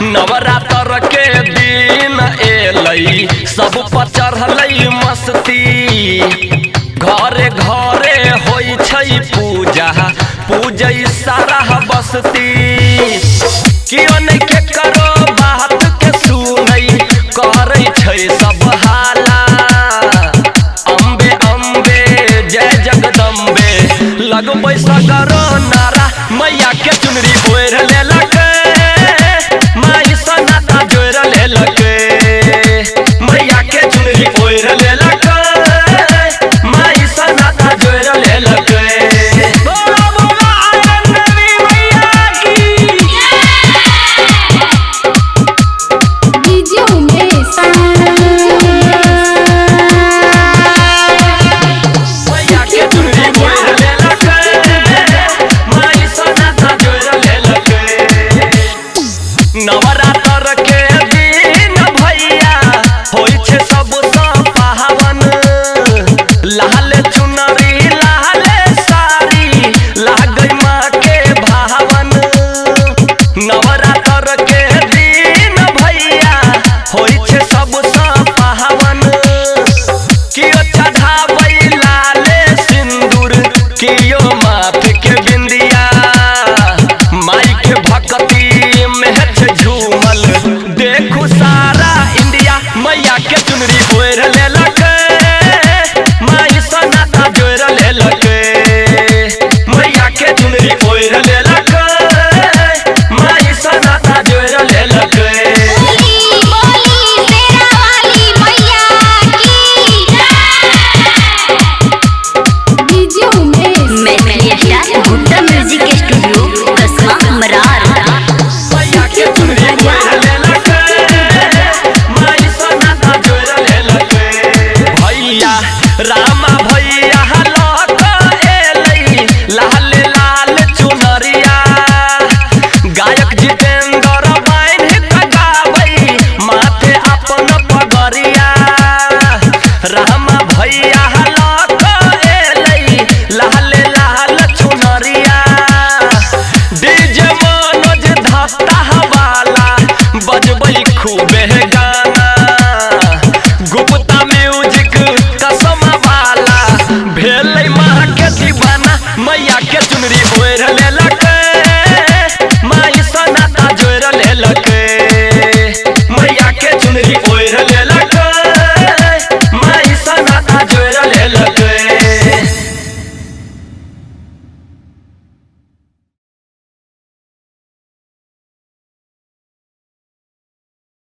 नवरात्र के दिन एलई सब पर चढ़लई मस्ती। घरे घरे होई छई पूजा पूजई सारा बस्ती। कियो नहीं के करो बात के सुनई करे छई सब हाला। अम्बे अम्बे जय जगदम्बे लगबै सगरो नारा। मैया के चुनरी ओढ़ लेलक माई सनाता जोड़ लेलक। मैया के चुनरी ओढ़ लेलक माई सनाता जोड़ लेलक। नवरात्र के दिन भैया होई छे सबसे पावन। लाल चुनरी लाल साड़ी लागई माँ के भावन। नवरात्र के दिन भैया होई छे सबसे पावन। कियो चढ़ावई लाल सिंदूर कियो माथ के बिंदिया। माई के भक्ति झूमल देखू सारा इंडिया। मैया के चुनरी ओढ़ लेलक माई सनाता जोड़ लेलक। मैया के चुनरी ओढ़ लेलक।